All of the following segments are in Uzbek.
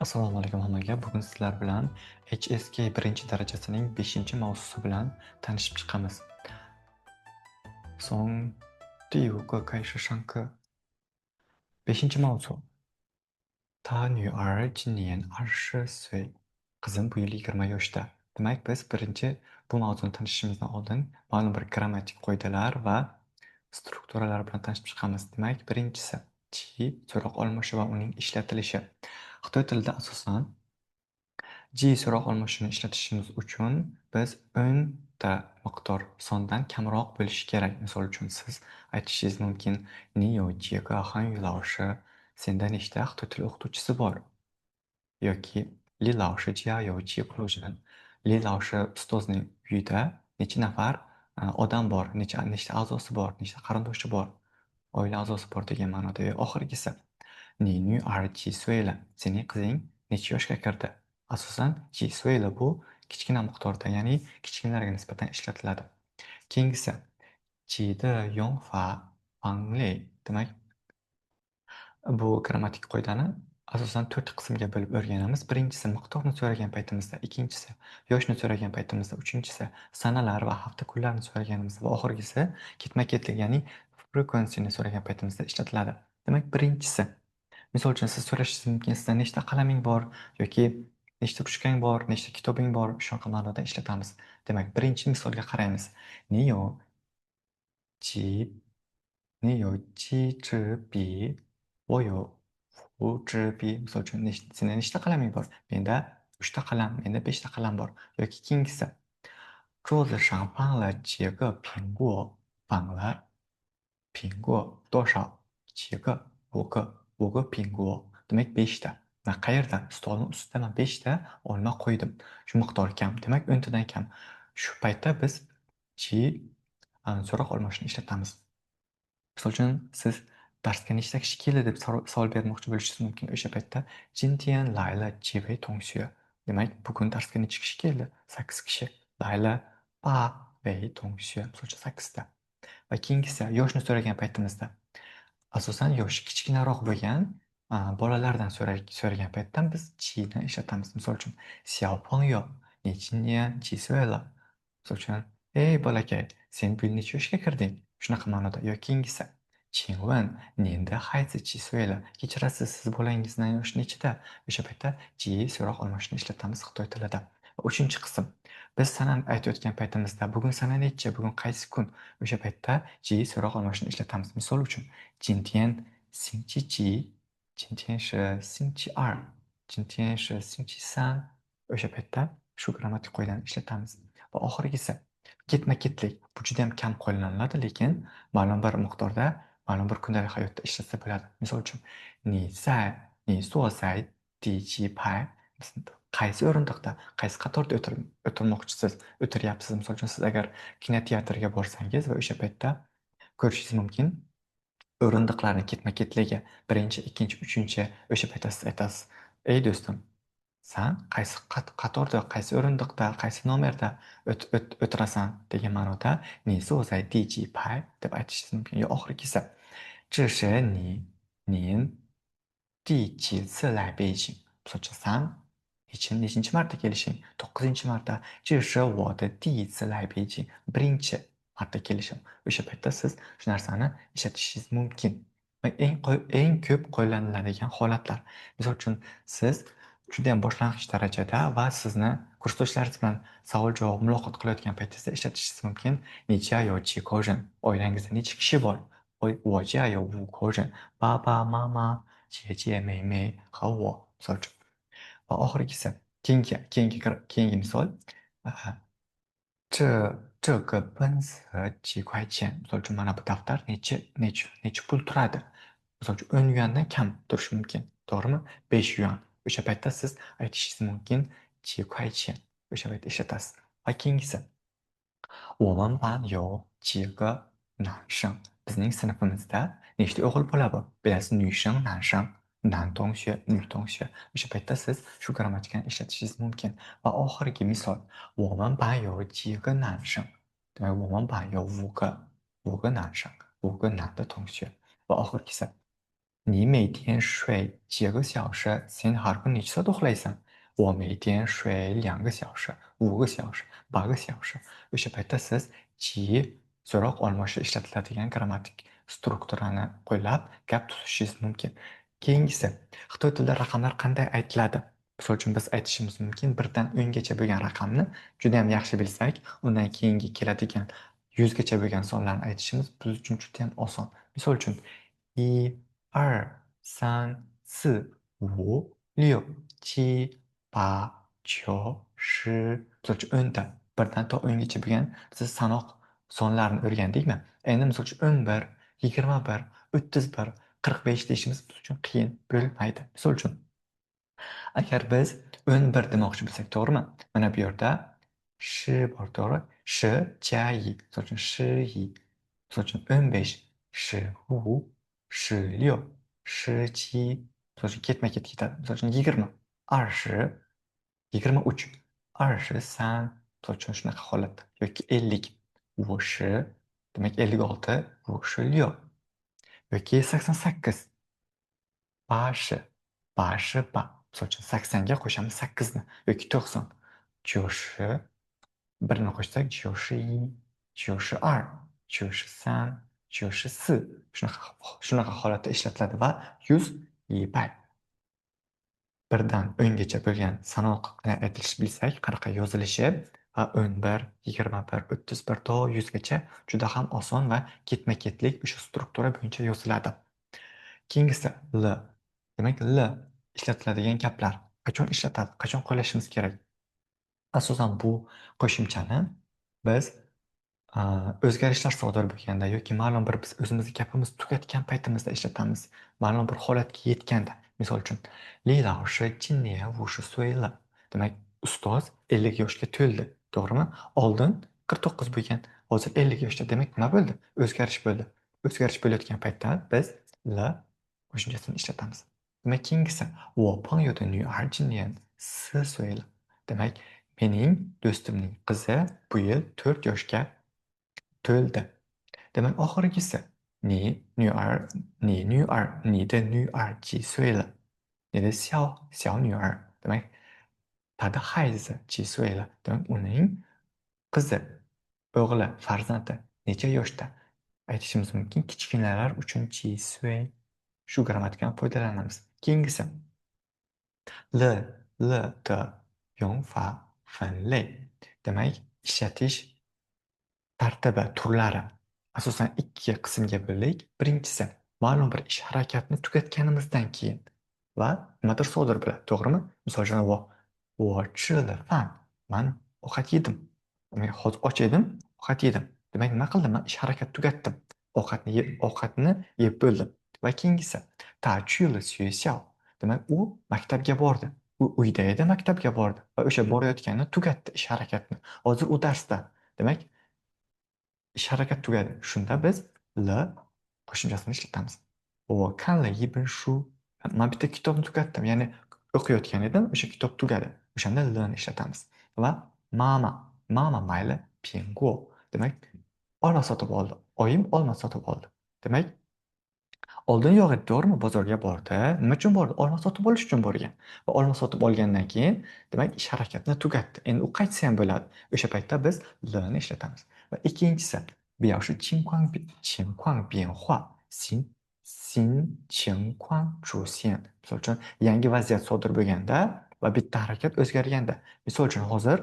Assalomu alaykum hammaga. Bugun sizlar bilan HSK 1 darajasining 5-mavzusi bilan tanishib chiqamiz. 从第5个开始上课。5-mavzu. 他女儿今年20岁. Qizim bu yil 20 yoshda. Demak, biz birinchi bu mavzuni tanishishimizdan oldin ma'lum bir grammatik qoidalar va strukturalar bilan tanishib chiqamiz. Demak, birinchisi chi so'roq olmoshi va uning ishlatilishi. Xitoy tilida asosan G so'roq olmoshini ishlatishimiz uchun biz o'nta miqdor sondan kamroq bo'lishi kerak. Misol uchun siz aytishingiz mumkin: 你有几个汉语老师? Senda nechta Xitoy tili o'qituvchisi bor? Yoki Li 老师家有几个人? Li 老师 ustozning uyida necha nafar odam bor? Nechta a'zosi bor? Nechta qarindoshi bor? Oila a'zosi bor degan ma'noda. Va oxirgisi 你女儿几岁了? Sening qizing necha yoshga kirdi? Asosan 几岁了 bu kichkina miqdorda, ya'ni kichkinalarga nisbatan ishlatiladi. Keyingisi 几的用法 demak, bu grammatik qoidani asosan 4 qismga bo'lib o'rganamiz. Birinchisi miqdorni so'ragan paytimizda, ikkinchisi yoshni so'ragan paytimizda, uchinchisi sanalar va hafta kunlarni so'raganimizda va oxirgisi ketma-ketlik, ya'ni frequency'ni so'ragan paytimizda ishlatiladi. Demak, birinchisi, misol uchun siz so'rashingiz mumkin: sizda nechta qalaming bor yoki nechta ruchkang bor, nechta kitobing bor? Shunaqa ma'noda ishlatamiz. Demak, birinchi misolga qaraymiz. 你有几支笔? 我有5支笔. Misol uchun senda nechta qalaming bor? Menda 3ta qalam, menda 5ta qalam bor. Yoki keyingisi 桌子上放了几个苹果? 放了苹果多少? 几个? 5个. 5个苹果. Demak, 5ta. Va qayerda? Stolning ustida men 5ta olma qo'ydim. Shu miqdor kam. Demak, 10tadan kam. Shu paytda biz so'roq olmoshni ishlatamiz. Misol uchun siz darsga nechta kishi keldi deb savol bermoqchi bo'lishingiz mumkin. O'sha paytda 今天来了几位同学? Demak, bugun darsga necha kishi keldi? 8 kishi. 来了8位同学. Misol uchun 8ta. Va keyingisi yoshni so'ragan paytimizda asosan yoshi kichkinaroq bo'lgan bolalardan so'ragan paytda biz chini ishlatamiz. Misol uchun 小朋友, 你今年几岁了? Misol uchun: ey bolakay, sen bu yil necha yoshga kirding? Shunaqa ma'noda. Yoki keyingisi: 请问您的孩子几岁了? Kechirasiz, siz bolangizning yoshi nechida? O'sha paytda so'roq olmoshni ishlatamiz Xitoy tilida. Va uchinchi qism, biz sanani aytayotgan paytimizda bugun sana necha, bugun qaysi kun? O'sha paytda so'roq olmoshni ishlatamiz. Misol uchun: 今天星期几? 今天是星期二. 今天是星期三. O'sha paytda shu grammatik qoidani ishlatamiz. Va oxirgisi ketma-ketlik. Bu juda ham kam qo'llaniladi, lekin ma'lum bir miqdorda, ma'lum bir kundalik hayotda ishlatsa bo'ladi. Misol uchun: 你坐在第几排? Qaysi o'rindiqda, qaysi qatorda o'tirmoqchisiz, o'tiryapsiz? Misol uchun, siz agar kinoteatrga borsangiz va o'sha paytda ko'rishingiz mumkin o'rindiqlarni ketma-ketligi, birinchi, ikkinchi, uchinchi. O'sha paytda siz aytasiz: ey do'stim, san qaysi qatorda, qaysi o'rindiqda, qaysi nomerda o'tirasan degan ma'noda 你坐在第几排 deb aytishingiz mumkin. Yo oxirgisi: 这是你第几次来北京? Misol uchun, san nechinchi marta kelishing? 9-marta. 这是我的第一次来北京. Birinchi marta kelishim. O'sha paytda siz shu narsani ishlatishingiz mumkin. Va eng ko'p qo'llaniladigan holatlar. Misol uchun, siz juda ham boshlang'ich darajada va sizni kursdoshlaringiz bilan savol-javob, muloqot qilayotgan paytingizda ishlatishingiz mumkin. 你家有几口人? Oilangizda necha kishi bor? 我家有5口人. Baba, mama, 姐姐、妹妹 和我. Misol uchun. Va oxirgisi keyingi misol: 这个本子几块钱? Misol uchun, mana bu daftar necha pul turadi? Misol uchun, 10 yuandan kam turishi mumkin. To'g'rimi? 5 yuan. O'sha paytda siz aytishingiz mumkin 几块钱. O'sha paytda ishlatasiz. Va keyingisi: 我们班有几个男生? Bizning sinfimizda nechta o'g'il bola bor? Bilasiz, 女生、男生, 男同学、女同学. O'sha paytda siz shu grammatikani ishlatishingiz mumkin. Va oxirgi misol: 我们班有几个男生? Demak, 我们班有5个男生, 5个男的同学. Va oxirgisi: 你每天睡几个小时？Sen har kun nechta uxlaysan? 我每天睡2个小时, 5个小时, 8个小时. O'sha paytda siz ki so'roq olmoshi ishlatiladigan grammatik strukturani qo'llab gap tuzishingiz mumkin. Keyingisi, xitoy tilida raqamlar qanday aytiladi? Misol uchun biz aytishimiz mumkin 1dan 10gacha bo'lgan raqamni juda ham yaxshi bilsak, undan keyingi keladigan 100gacha bo'lgan sonlarni aytishimiz biz uchun juda ham oson. Misol uchun 1, 2, 3, 4, 5, 6, 7, 8, 9, 10. Misol uchun 10da 1dan to 10gacha bo'lgan siz sanoq sonlarni o'rgandikmi? Endi misol uchun 11, 21, 31, 45 deyishimiz biz uchun qiyin bo'lmaydi. Misol uchun agar biz 11 demoqchi bo'lsak, to'g'rimi? Mana bu yerda shi bor, to'g'ri? Shi, jia yi. Misol uchun shi yi. Misol uchun 15, shi hu, shi liu, shi qi. Misol uchun ketma-ket ketadi. Misol uchun 20, 20, 23, 23. Misol uchun shunaqa holatda. Yoki 50, 50, demak 56, 56. Yoki 88, 80, 88. Misol uchun 80ga qo'shamiz 8ni yoki 90. 90, birni qo'shsak 91, 92, 93, 94. Shunaqa holatda ishlatiladi va 100 100. 1dan 10gacha bo'lgan sanoq aytilishi bilsak, qanaqa yozilishi va 11, 21, 31 to 100gacha juda ham oson va ketma-ketlik o'sha struktura bo'yicha yoziladi. Keyingisi L. Demak, L ishlatiladigan gaplar qachon ishlatadi, qachon qo'llashimiz kerak? Asosan bu qo'shimchani biz o'zgarishlar sodir bo'lganda yoki ma'lum bir biz o'zimizni gapimizni tugatgan paytimizda ishlatamiz. Ma'lum bir holatga yetganda. Misol uchun, Li lao shi jinnian 50 岁了. Demak, ustoz 50 yoshga to'ldi. To'g'rimi? Oldin 49 bo'lgan, hozir 50 yoshda. Demak, nima bo'ldi? O'zgarish bo'ldi. O'zgarish bo'layotgan paytda biz la qo'shimchasini ishlatamiz. Demak, keyingisi 我朋友的女儿今年4 岁了. Demak, mening do'stimning qizi bu yil 4 yoshga to'ldi. Demak, oxirgisi ni de 女儿几岁了? 你的小女儿. Demak, 她的孩子几岁了? Demak, uning qizi, o'g'li, farzandi necha yoshda? Aytishimiz mumkin. Kichkinalar uchun 几岁 shu grammatikadan foydalanamiz. Keyingisi 了的用法分类. Demak, ishlatish tartibi, turlari asosan 2 qismga bo'ldik. Birinchisi, ma'lum bir ish harakatni tugatganimizdan keyin va nimadir sodir bo'ladi, to'g'rimi? Misol uchun, 我吃了饭. Men ovqat yedim. Demak, hozir och edim, ovqat yedim. Demak, nima qildim? Men ish harakat tugatdim. Ovqatni yeb bo'ldim. Va keyingisi, 他去了学校. Demak, u maktabga bordi. U uyda edi, maktabga bordi va o'sha borayotganini tugatdi ish harakatni. Hozir u darsda. Demak, ish harakat tugadi. Shunda biz l qo'shimchasini ishlatamiz. 我看了一本书. Men bitta kitobni tugatdim, ya'ni o'qiyotgan edim, o'sha kitob tugadi. O'shanda lni ishlatamiz. Va mama mayli 苹果. Demak, olma sotib oldi. Oyim olma sotib oldi. Demak, oldin yo'q edi, to'g'rimi? Bozorga bordi. Nima uchun bordi? Olma sotib olish uchun borgan. Va olma sotib olgandan keyin, demak, ish harakatini tugatdi. Endi u qaytsa ham bo'ladi. O'sha paytda biz lni ishlatamiz. Va ikkinchisi, 表示情况变化，新情况出现. Misol uchun, yangi vaziyat sodir bo'lganda va bitta harakat o'zgarganda. Misol uchun, hozir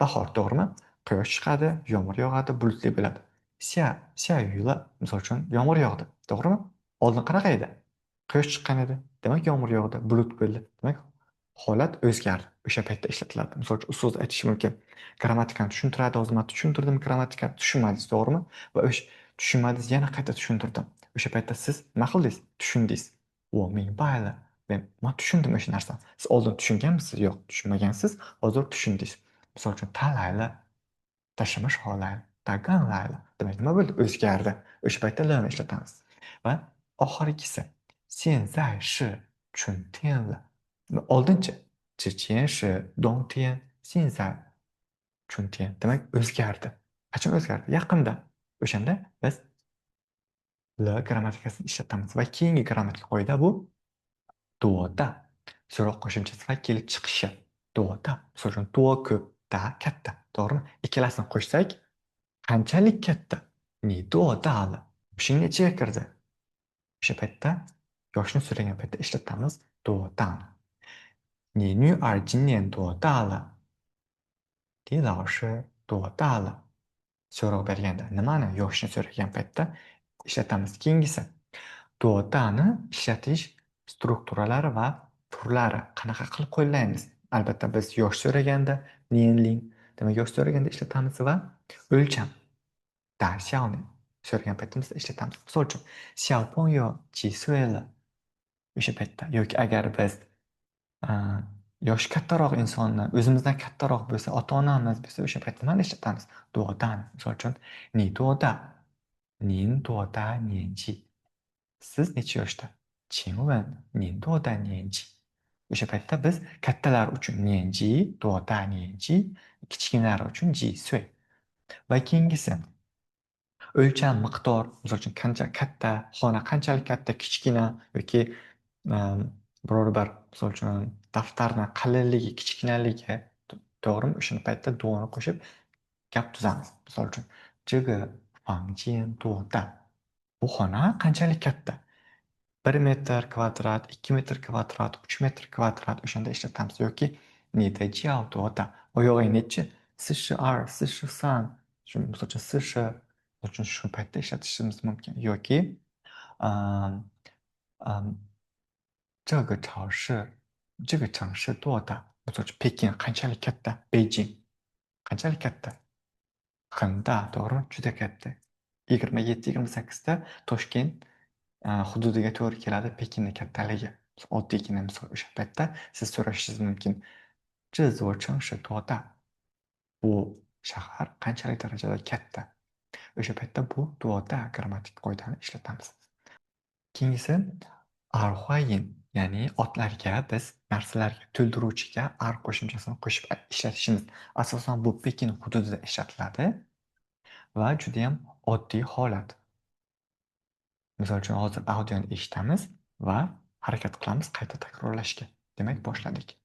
bahor, to'g'rimi? Quyosh chiqadi, yomg'ir yog'adi, bulutli bo'ladi. 下雨了. Misol uchun, yomg'ir yog'di, to'g'rimi? Oldin qanaqa edi? Quyosh chiqqan edi. Demak, yomg'ir yog'di, bulut bo'ldi. Demak, holat o'zgardi. O'sha paytda ishlatiladi. Misol uchun, ustoz aytishi mumkin. Grammatikani tushuntiradi, hozir men tushuntirdim grammatikani, tushunmadingiz, to'g'rimi? Va o'sha tushunmadingiz, yana qayta tushuntirdim. O'sha paytda siz nima qildingiz? Tushundingiz. 我明白了. Men tushundim o'sha narsani. Siz oldin tushunganmisiz? Yo'q, tushunmagansiz. Hozir tushundingiz. Misol uchun, 他来了. Demak, nima bo'ldi? O'zgardi. O'sha paytda lni ishlatamiz. Va oxirgisi, 现在是春天了. Oldinchi, 之前是冬天, 现在春天. Demak, o'zgardi. Qachon o'zgardi? Yaqinda. O'shanda biz L grammatikasini ishlatamiz va keyingi grammatik qoida bu duoda so'roq qo'shimchasi va kelib chiqishi. Duoda. Misol uchun duo ko'p, da katta. To'g'rimi? Ikkalasini qo'shsak, qanchalik katta? Ni duoda ali. Shuning ichiga kirdi. O'sha paytda yoshni so'ragan paytda ishlatamiz duodan. 你女儿今年多大了？李老师多大了？ so'roq berganda nimani yoshni so'ragan paytda ishlatamiz. Keyingisi duodani ishlatish strukturalari va turlari qanaqa qilib qo'llaymiz? Albatta biz yosh so'raganda nienling, demak yosh so'raganda ishlatamiz va o'lcham da xiaoni so'ragan paytimizda ishlatamiz. Misol uchun 小朋友几岁了 o'sha paytda yoki agar biz yoshi kattaroq insonni o'zimizdan kattaroq bo'lsa, ota-onamiz bo'lsa, o'sha paytda nimani ishlatamiz? Duodan. Misol uchun, ni duoda, nin duoda nianji. Siz necha yoshda? 请问您多大年纪? O'sha paytda biz kattalar uchun nianji, duoda nianji, kichkinalar uchun ji sui. Va keyingisi o'lcham, miqdor, misol uchun qancha katta, xona qanchalik katta, kichkina yoki biror bir misol uchun daftarni qalinligi, kichkinaligi, to'g'rimi? O'sha paytda duoni qo'shib gap tuzamiz. Misol uchun, 这个房间多大? Bu xona qanchalik katta? 1 metr kvadrat, 2 metr kvadrat, 3 metr kvadrat o'shanda ishlatamiz yoki 你的脚多大? Oyog'ing nechi? 42, 43, misol uchun 40, misol uchun shu paytda ishlatishimiz mumkin yoki 这个城市多大? Misol uchun Pekin qanchalik katta? Beijing qanchalik katta? 很大, to'g'ri? Juda katta. 27-28 ta Toshkent hududiga to'g'ri keladi Pekinning kattaligi. Oddiygina misol o'sha paytda siz so'rashingiz mumkin. 这座城市多大? Bu shahar qanchalik darajada katta? O'sha paytda bu duoda grammatik qoidani ishlatamiz. Keyingisi arxoyin, ya'ni otlarga biz narsalarga to'ldiruvchiga ar qo'shimchasini qo'shib ishlatishimiz. Asosan bu Pekin hududida ishlatiladi va juda ham oddiy holat. Misol uchun hozir audioni eshitamiz va harakat qilamiz qayta takrorlashga. Demak, boshladik.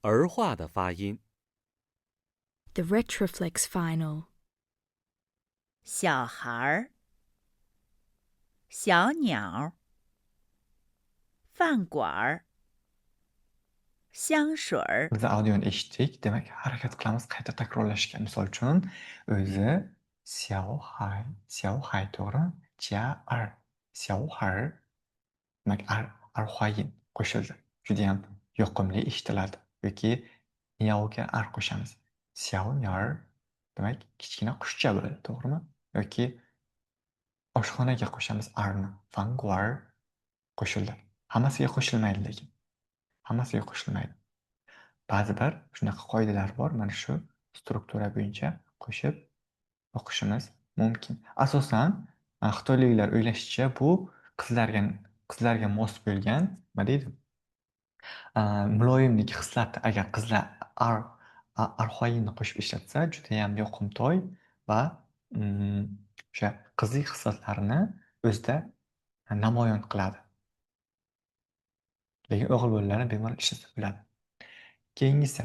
儿化的发音 The retroflex final. 小孩儿，小鸟，饭馆儿，香水儿， Biz audioni eshitdik, demak harakat qilamiz qayta takrorlashga. Misol uchun o'zi xiao hai to'g'ri? Jia er, xiao har. Demak arxoyin qo'shildi. Juda ham yoqimli eshitiladi. Yoki niyaoga ar qo'shamiz. Xiao niar, demak kichkina qushcha bo'ladi, to'g'rimi? Yoki oshxonaga qo'shamiz arni. Fanguar qo'shildi. Hammasiga qo'shilmaydi lekin. Hammasiga qo'shilmaydi. Ba'zi bir shunaqa qoidalar bor. Mana shu struktura bo'yicha qo'shib o'qishimiz mumkin. Asosan xitoyliklar o'ylashicha bu qizlarga mos bo'lgan, nima deydi? Muloyimlik xislati. Agar qizlar arxoyinni qo'shib ishlatsa, juda ham yoqimtoy va o'sha qizlik xislatlarini o'zida namoyon qiladi. Lekin o'g'il bolalarni bemalol ishlatsa bo'ladi. Keyingisi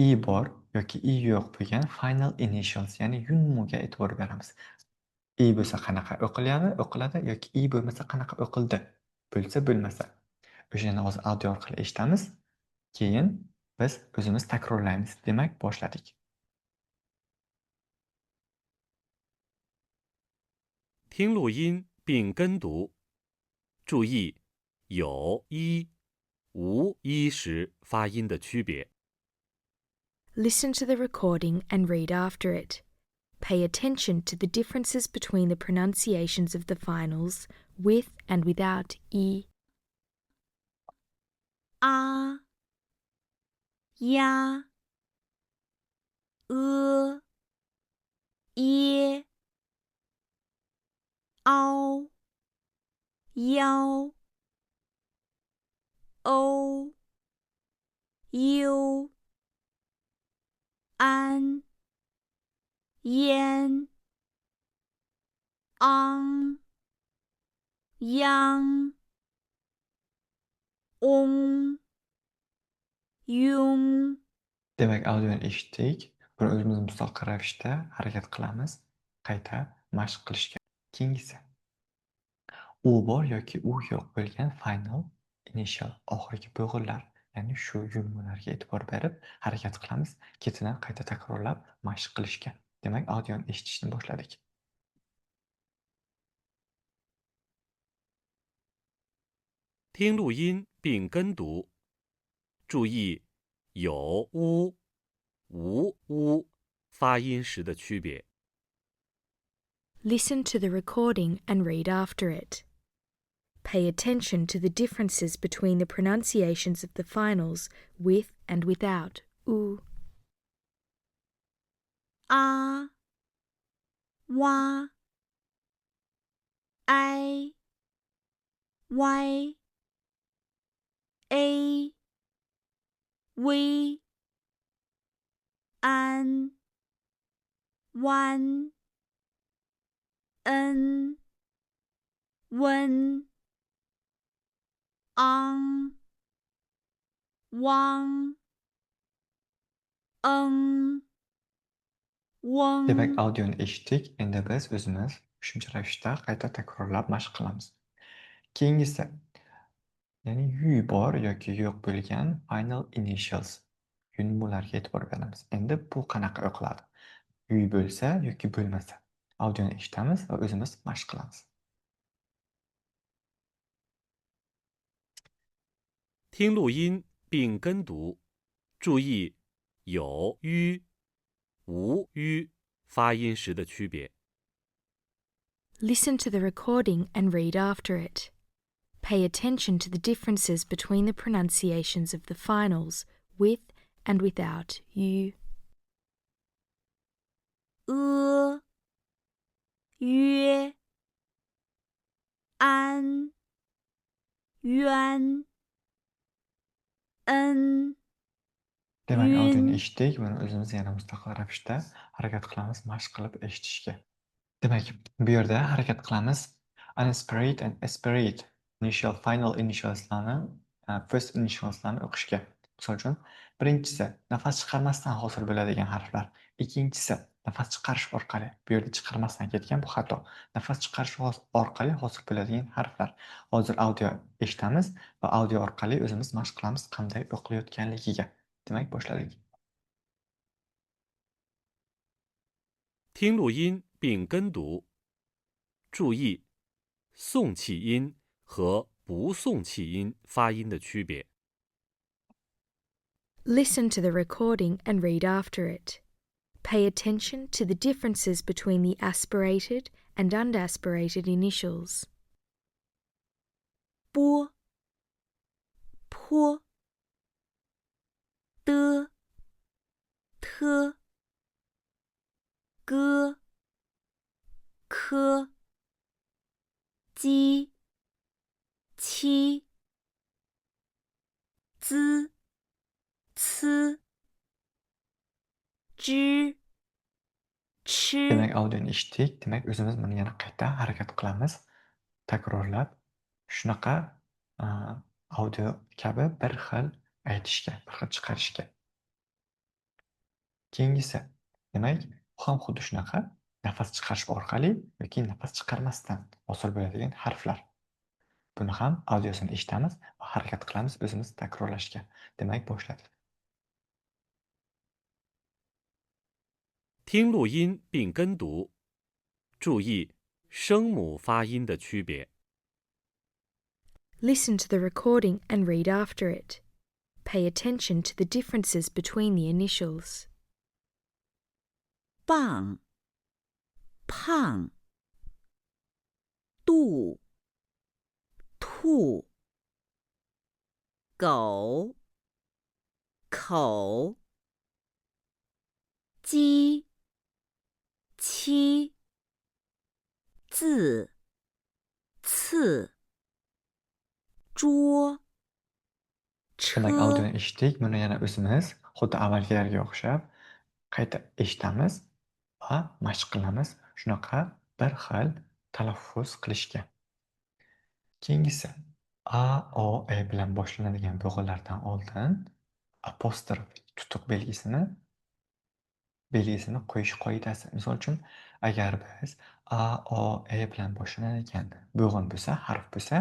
i bor yoki i yo'q bo'lgan final initials, ya'ni yunmuga e'tibor beramiz. I bo'lsa qanaqa o'qiladi yoki i bo'lmasa qanaqa o'qildi, bo'lsa bo'lmasa. O'shani hozir audio orqali eshitamiz. Keyin biz o'zimiz takrorlaymiz. Demak, boshladik. 听录音并跟读，注意有一、无一时发音的区别。 Listen to the recording and read after it. Pay attention to the differences between the pronunciations of the finals with and without e. 啊，呀，耶，凹，腰，欧，优，安。烟昂央ong yung Demak, audioni eshitdik. Buni o'zimiz mustaqil ravishda harakat qilamiz. Qayta mashq qilishga. Keyingisi. U bor yoki u yo'q bo'lgan final, initial, oxirgi bo'g'inlar, ya'ni shu yumularga e'tibor berib harakat qilamiz. Ketidan qayta takrorlab mashq qilishga. Demak, audioni eshitishni boshladik. 听录音并跟读，注意有乌、无乌发音时的区别。 Listen to the recording and read after it. Pay attention to the differences between the pronunciations of the finals with and without oo. 啊哇ai y a v an弯n温昂汪eng Demak, wang audioni eshitdik. Endi biz o'zimiz shuncha ravishda qayta takrorlab mashq qilamiz. Keyingisi, ya'ni yu bor yoki yo'q bo'lgan final initials yunmularga e'tibor beramiz. Endi bu qanaqa o'qiladi? Yu bo'lsa yoki bo'lmasa. Audioni eshitamiz va o'zimiz mashq qilamiz. 听录音并跟读，注意有吁、无吁发音时的区别。 Listen to the recording and read after it. Pay attention to the differences between the pronunciations of the finals with and without u. 约安渊恩 Demak, audioni Yun. eshitdik. Buni o'zimiz yana mustaqil ravishda harakat qilamiz, mashq qilib eshitishga. Demak, bu yerda harakat qilamiz. Unaspirate and aspirate initial, final initialslarni, first initialslarni o'qishga. Misol uchun, birinchisi nafas chiqarmasdan hosil bo'ladigan harflar. Ikkinchisi nafas chiqarish orqali. Bu yerda chiqarmasdan ketgan, bu xato. Nafas chiqarish orqali hosil bo'ladigan harflar. Hozir audio eshitamiz va audio orqali o'zimiz mashq qilamiz qanday o'qilayotganligiga. Demak, boshladik. 听录音并跟读，注意送气音和不送气音发音的区别。 Listen to the recording and read after it. Pay attention to the differences between the aspirated and undaspirated initials. 波坡的特哥科鸡七滋呲之 Demak, audioni eshitdik. Demak, o'zimiz buni yana qayta harakat qilamiz. Takrorlab, shunaqa audio kabi bir xil aytishga, bir xil chiqarishga. Keyingisi, demak, bu ham xuddi shunaqa nafas chiqarish orqali yoki nafas chiqarmasdan hosil bo'ladigan harflar. Buni ham audiosini eshitamiz va harakat qilamiz o'zimiz takrorlashga. Demak, boshladik. 听录音并跟读，注意声母发音的区别。 Listen to the recording and read after it. Pay attention to the differences between the initials. 棒胖肚兔狗口鸡七字刺桌 Demak, 车 audioni eshitdik. Buni yana o'zimiz xuddi avvalgilarga o'xshab qayta eshitamiz va mashq qilamiz shunaqa bir xil talaffuz qilishga. Keyingisi A, O, E bilan boshlanadigan bo'g'inlardan oldin apostrof tutuq belgisini qo'yish qoidasi. Misol uchun, agar biz A, O, E bilan boshlanadigan bo'g'in bo'lsa, harf bo'lsa,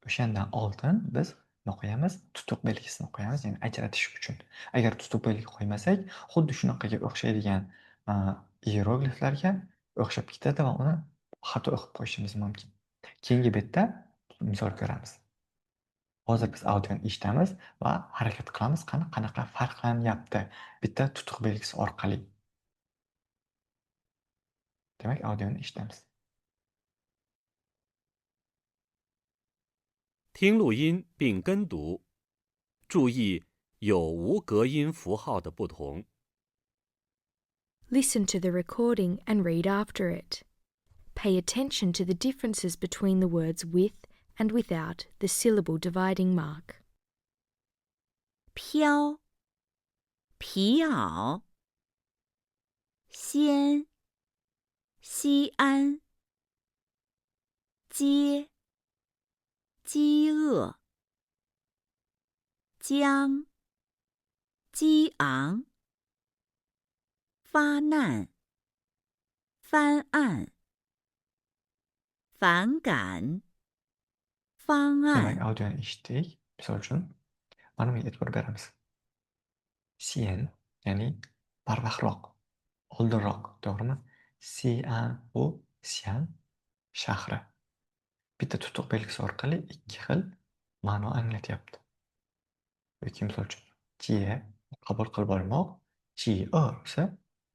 o'shandan oldin biz nima qo'yamiz? Tutuq belgisini qo'yamiz, ya'ni ajratish uchun. Agar tutuq belgi qo'ymasak, xuddi shunaqaga o'xshaydigan iyerogliflarga o'xshab ketadi va uni xato o'qib qo'yishimiz mumkin. Keyingi betda misol ko'ramiz. Hozir biz audioni eshitamiz va harakat qilamiz, qanaqa farqlanyapti bitta tutuq belgisi orqali. Demak, audioni eshitamiz. 听录音并跟读，注意有无隔音符号的不同。 Listen to the recording and read after it. Pay attention to the differences between the words with and without the syllable dividing mark. 飘，皮袄，先，西安，街，饥饿，江，激昂，发难，翻案，反感，方 Demak, 案， audioni eshitdik. Misol uchun, mana bunga e'tibor beramiz. Sian, ya'ni barvaqtroq, oldinroq, to'g'rimi? Sian bu Sian shahri. Bitta tutuq belgisi orqali ikki xil ma'no anglatyapti. Yoki misol uchun, jie qabul qilib olmoq, jie esa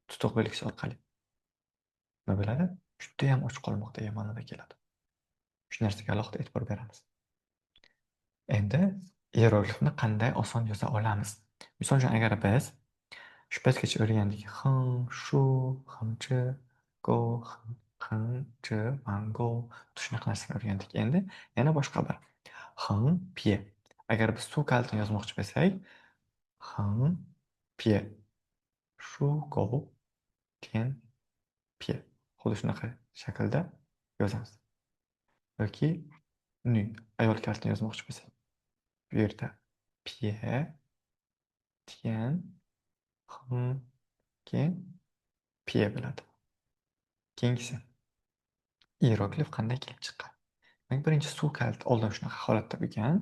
tutuq belgisi orqali nima bo'ladi? Judayam och qolmoq degan ma'noda keladi. Shu narsaga alohida e'tibor beramiz. Endi iyeroglifni qanday oson yoza olamiz? Misol uchun, agar biz shu paytgacha o'rgandik shu, chi, go, chi, mango, shunaqa narsalarni o'rgandik. Endi yana boshqa bir pie. Agar biz suv kalitini yozmoqchi bo'lsak, pie, shu, go, pie. Xuddi shunaqa shaklda yozamiz. Yoki ayol kalitini yozmoqchi bo'lsak, bu yerda pie, tien, keyin pie bo'ladi. Keyingisi iyeroglif qanday kelib chiqqan? Demak, birinchi suv kaliti oldin shunaqa holatda bo'lgan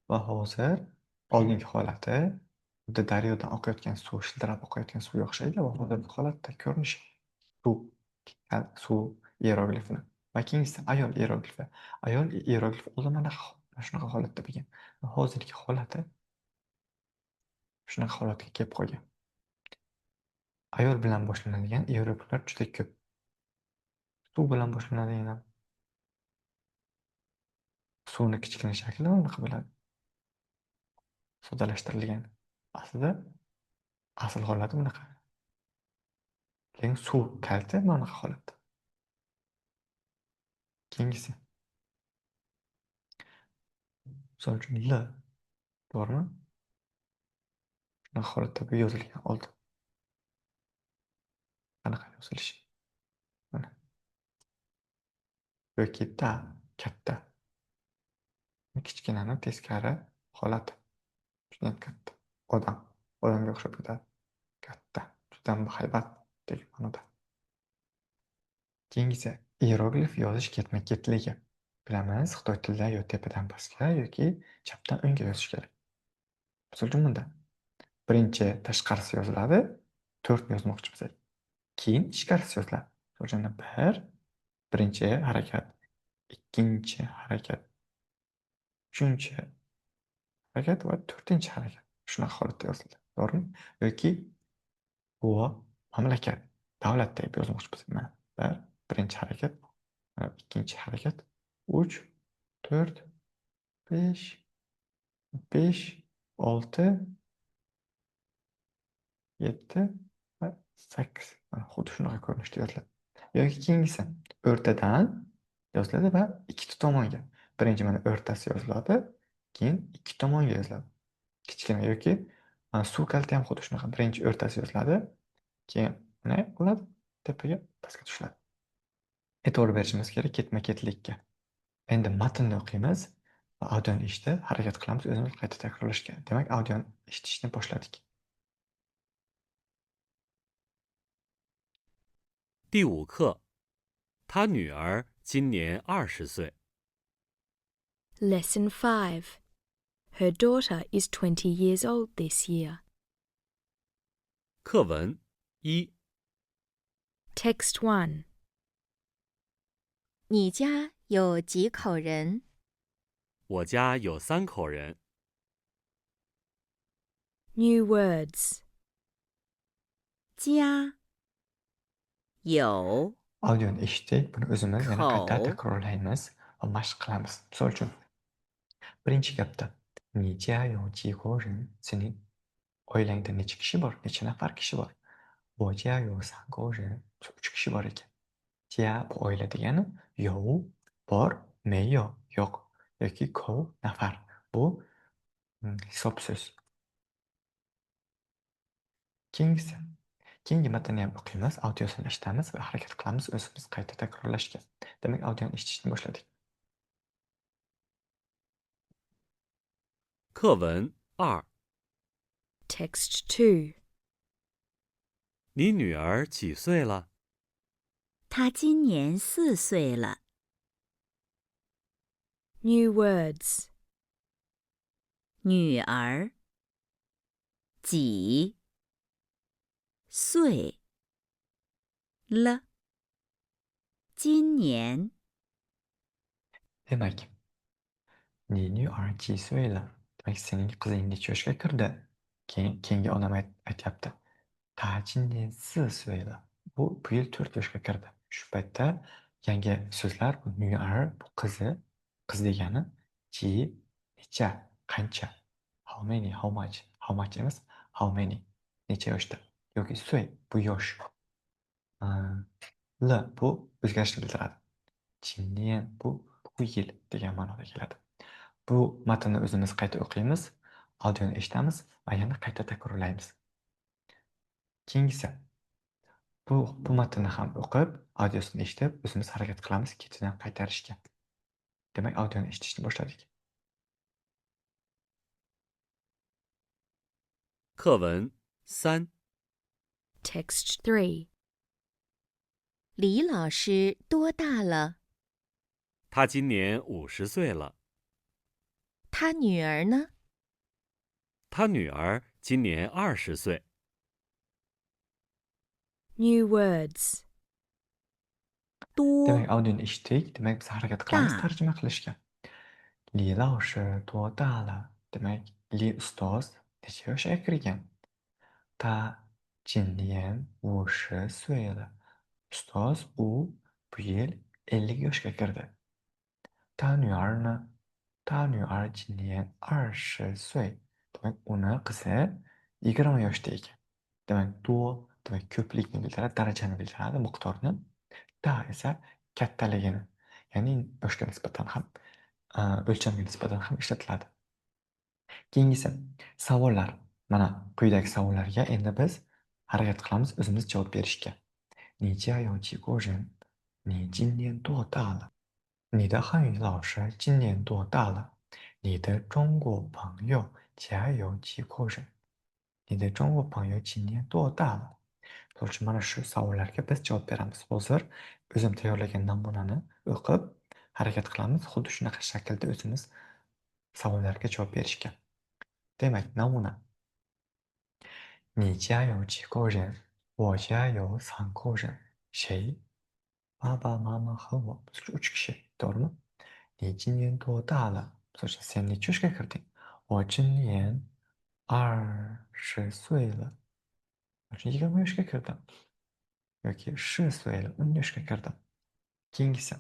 va hozir oldingi holati xuddi daryodan oqayotgan suv, shildirab oqayotgan suvga o'xshaydi va hozirgi holatda ko'rinishi suv iyeroglifini. Va keyingisi ayol iyeroglifi. Ayol iyeroglifi oldin mana shunaqa holatda bo'lgan va hozirgi holati shunaqa holatga kelib qolgan. Ayol bilan boshlanadigan iyerogliflar juda ko'p. Suv bilan boshlanadigan ham suvni kichkina shakli unaqa bo'ladi. Soddalashtirilgan. Aslida asl holati bunaqa. Keyin suv kaliti mana bunaqa holatda. Keyingisi. Misol uchun L, to'g'rimi? Shunaqa holatda bu yozilgan oldin. Qanaqa yozilishi? Mana. Yoki ta, katta. Kichkinani teskari holati. Juda katta. Odamga o'xshab ketadi. Katta, juda bahaybat degan ma'noda. Keyingisi iyeroglif yozish ketma-ketligi. Bilamiz, xitoy tilida yo tepadan pastga yoki chapdan o'ngga yozish kerak. Misol uchun bunda birinchi tashqarisi yoziladi, 4 yozmoqchi bo'lsak. Keyin ichkarisi yoziladi. Misol uchun birinchi harakat, ikkinchi harakat, uchinchi harakat va 4-chi harakat. Shunaqa holatda yoziladi. To'g'rimi? Yoki bu mamlakat, davlat deb yozmoqchi bo'lsak, mana birinchi harakat, ikkinchi harakat, 3, 4, 5, 6, 7 va 8. Mana xuddi shunaqa ko'rinishda yoziladi. Yoki keyingisi o'rtadan yoziladi va ikkita tomonga. Birinchi mana o'rtasi yoziladi, keyin ikki tomonga yoziladi. Kichkina yoki suv kaliti ham xuddi shunaqa. Birinchi o'rtasi yoziladi, keyin mana bo'ladi, tepaga, pastga tushiladi. E'tibor berishimiz kerak ketma-ketlikka. Endi matnni o'qiymiz va audioni eshitib harakat qilamiz o'zimiz qayta takrorlashga. Demak, audioni eshitishni boshladik. 第5课，他女儿今年20岁。 Lesson 5. Her daughter is 20 years old this year. 课文一， Text 1. 你家有几口人？我家有3口人。 New words. 家有 Audioni eshitdik, buni o'zimiz yana qayta Qov. takrorlaymiz va mashq qilamiz. Misol uchun, birinchi gapda你家有几口人? Sening oilangda necha kishi bor? Necha nafar kishi bor? 我家有3口人. 3 kishi bor ekan. 家 bu oila degani, 有 bor, 没有 yo'q yoki 口 nafar. Bu hisob so'z. Keyingi matnni ham o'qiymiz, audiosini eshitamiz va harakat qilamiz o'zimiz qayta takrorlashga. Demak, audioni eshitishni boshladik. 课文2， Text 2. 你女儿几岁了？ 她今年4岁了。 New words. 女儿几岁了？今年 Demak, 你女儿几岁了? Demak, sening qizing necha yoshga kirdi? Keyingi onam aytyapti. 她今年4岁了. Bu yil 4 yoshga kirdi. Shu paytda yangi so'zlar, bu女儿, bu qizi, qiz degani, ji, necha, qancha, how many, how much emas, how many, necha yoshda, yoki so'y, bu yosh. L bu o'zgarishni bildiradi. Jinian bu yil degan ma'noda keladi. Bu matnni o'zimiz qayta o'qiymiz, audioni eshitamiz va yana qayta takrorlaymiz. Keyingisi, bu matnni ham o'qib, audiosini eshitib, o'zimiz harakat qilamiz ketidan qaytarishga. Demak, audioni eshitishni boshladik. 课文3， Text 3. 李老师多大了？她今年50岁了。他女儿呢？她女儿今年20岁。 New words. 多 Demak, audioni eshitdik, demak biz harakat qilamiz Da. tarjima qilishga. Li laoshi duo dala. Demak, Li ustoz necha yoshga kirgan? Ta jinnian 50 岁了. Ustoz u bu yil 50 yoshga kirdi. Ta nuar ne? Ta nuar jinnian 20 岁. Demak, uni qizi 20 yoshda ekan. Demak, duo demak ko'plikni bildiradi, darajani bildiradi, miqdorni. Ta esa kattaligini, ya'ni yoshga nisbatan ham, o'lchamga nisbatan ham ishlatiladi. Keyingisi savollar. Mana quyidagi savollarga endi biz harakat qilamiz o'zimiz javob berishga. 你家有几个人？你今年多大了？你的汉语老师今年多大了？你的中国朋友家有几个人？你的中国朋友今年多大了？ So'rchi mana shu savollarga biz javob beramiz. Hozir o'zim tayyorlagan namunani o'qib harakat qilamiz, xuddi shunaqa shaklda o'zimiz savollarga javob berishga. Demak, namuna. 你家有几个人？我家有3个人。谁？爸爸妈妈和我。3 kishi, to'g'rimi? 你今年多大了? So'rchi, sen necha yoshga kirding? 我今年20岁了. 20 yoshga kirdim. Yoki 10岁了, 10 yoshga kirdim. Keyingisi.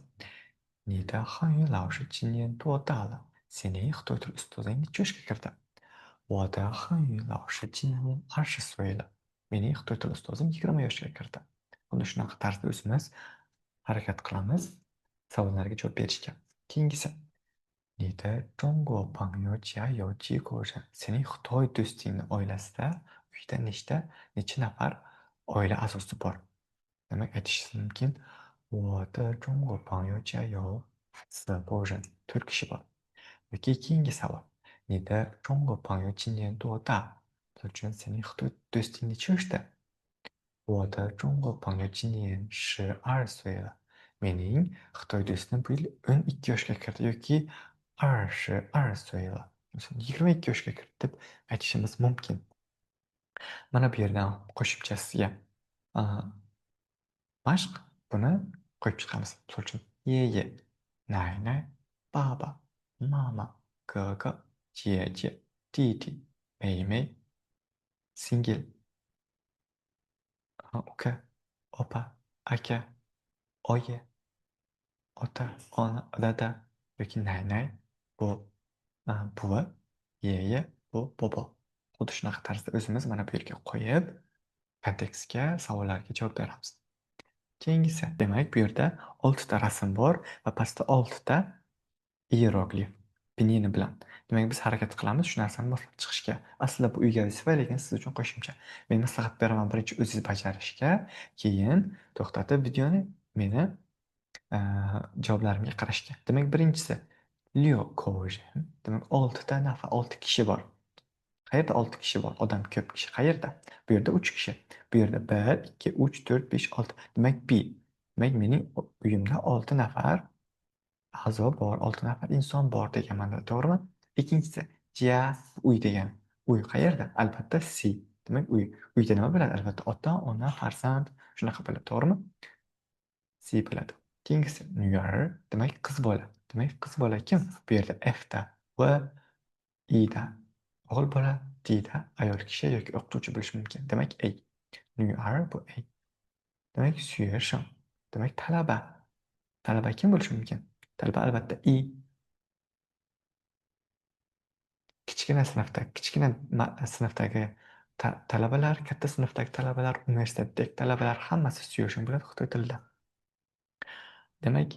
你的汉语老师今年多大了? Sening Xitoy tili ustozing necha yoshga kirdi? 我的汉语老师今年20岁了. Mening Xitoy tili ustozim 20 yoshga kirdi. Buni shunaqa tarzda o'zimiz harakat qilamiz savollarga javob berishga. Keyingisi. 你的中国朋友家有几个人? Sening Xitoy do'stingning oilasida uyda necha nafar oila a'zosi bor? demak aytishingiz mumkin. 我的中国朋友家有4个人, 4 kishi bor. Yoki keyingi savol. 你的中国朋友今年多大? Misol uchun sening Xitoy do'sting necha yoshda? 我的中国朋友今年12岁了. Mening Xitoy do'stim bu yil 12 yoshga kirdi yoki 22 岁了. 22 yoshga kirdi deb aytishimiz mumkin. Mana bu yerdan qo'shimchasiga mashq buni qo'yib chiqamiz. Misol uchun yeye, naynay, baba, mama, 哥哥, 姐姐, 弟弟, 妹妹, singil, uka, opa, aka, oyi, ota, ona, dada yoki naynay bu buvi, yeye bu bobo. Xuddi shunaqa tarzda o'zimiz mana bu yerga qo'yib, kontekstga, savollarga javob beramiz. Keyingisi, demak bu yerda 6 ta rasm bor va pastda 6 ta hieroglif pinyin bilan. Demak biz harakat qilamiz shu narsani boshlab chiqishga. Aslida bu uyga vazifa, lekin siz uchun qo'shimcha. Men maslahat beraman birinchi o'zingiz bajarishga, keyin to'xtatib videoni meni javoblarimga qarashga. Demak birinchisi Liu Koujin. Demak 6 ta nafar, 6 kishi bor. Qayerda 6 kishi bor? Odam ko'p kishi qayerda? Bu yerda 3 kishi. Bu yerda 1, 2, 3, 4, 5, 6. Demak B. Demak mening uyimda 6 nafar a'zo bor, 6 nafar inson bor deganman, to'g'rimi? Ikkinchisi jia uy degan. Uy qayerda? Albatta C. Demak uy. Uyda nima bo'ladi? Albatta ota, ona, farzand shunaqa bo'ladi, to'g'rimi? C bo'ladi. Keyingisi Nuar, demak qiz bola. Demak qiz bola kim? Bu yerda F da va I da o'g'il bola, D da ayol kishi yoki o'qituvchi bo'lishi mumkin. Demak A. Nuar bu A. Demak Suyesheng. Demak talaba. Talaba kim bo'lishi mumkin? Talaba albatta I. Kichkina sinfdagi talabalar, katta sinfdagi talabalar, universitetdagi talabalar hammasi Suyesheng bo'ladi Xitoy tilida. Demak,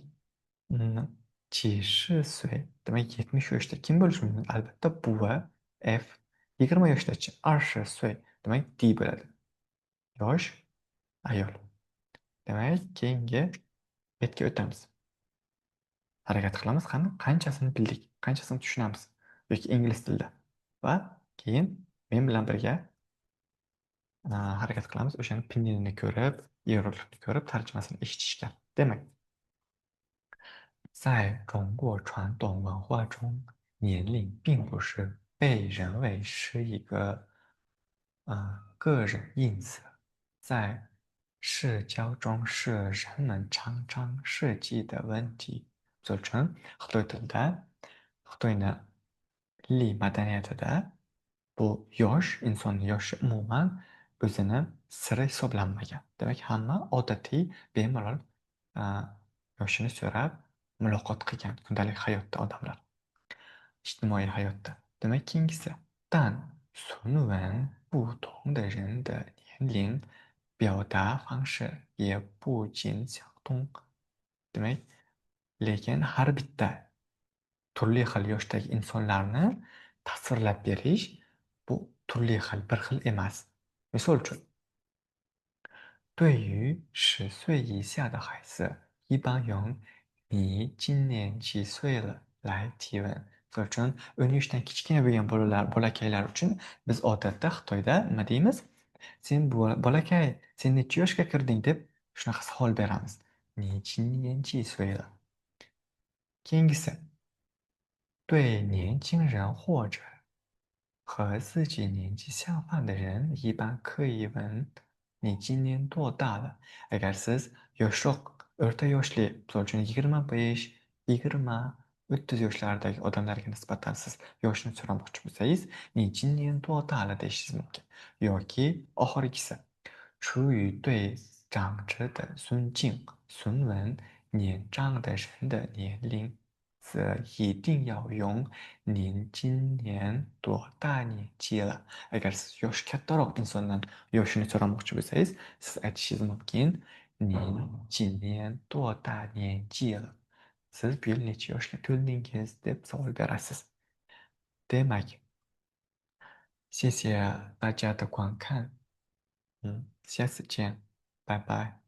70 demak 70 yoshda kim bo'lishi mumkin? Albatta buvi F. 20 yoshdachi 20 demak D bo'ladi. Yosh ayol. Demak, keyingi betga o'tamiz. Harakat qilamiz, qanchasini bildik, qanchasini tushunamiz yoki ingliz tilida. Va keyin men bilan birga harakat qilamiz o'shani pinyinini ko'rib, hieroglifni ko'rib, tarjimasini eshitishga. Demak, 在中国传统文化中，年龄并不是被认为是一个个人因素，在社交中是人们常常涉及的问题。Misol uchun Xitoy tilida, Xitoyni milliy madaniyatida bu yosh insonni yoshi umuman o'zini siri hisoblanmagan. Demak, hamma odatiy bemalol yoshini so'rab muloqot qilgan kundalik hayotda odamlar. Ijtimoiy hayotda. Demak, keyingisi 但孙文不同的人的年龄表达方式也不尽相同. Demak, lekin har bitta turli xil yoshdagi insonlarni tasvirlab berish bu turli xil, bir xil emas. Misol uchun 对于10岁以下的孩子，一般用你今年几岁了来提问. Misol uchun 10 yoshdan kichkina bo'lgan bolakaylar uchun biz odatda Xitoyda nima deymiz? Sen bolakay, sen necha yoshga kirding deb shunaqa savol beramiz. 你今年几岁了? Keyingisi 对年轻人或者和自己年纪相仿的人一般可以问你今年多大了? Agar siz yoshroq, o'rta yoshli, misol uchun 25, 20, 30 yoshlardagi odamlarga nisbatan siz yoshini so'ramoqchi bo'lsangiz, 你今年多大了 deyishingiz mumkin. Yoki oxirgisi 出于对长者的尊敬，询问年长的人的年龄，则一定要用您今年多大年纪了. Agar siz yoshi kattaroq insondan yoshini so'ramoqchi bo'lsangiz, siz aytishingiz mumkin, 您今年多大年纪了? Siz bu yil necha yoshga to'ldingiz deb savol berasiz. Demak, 谢谢大家的观看，下次见，拜拜。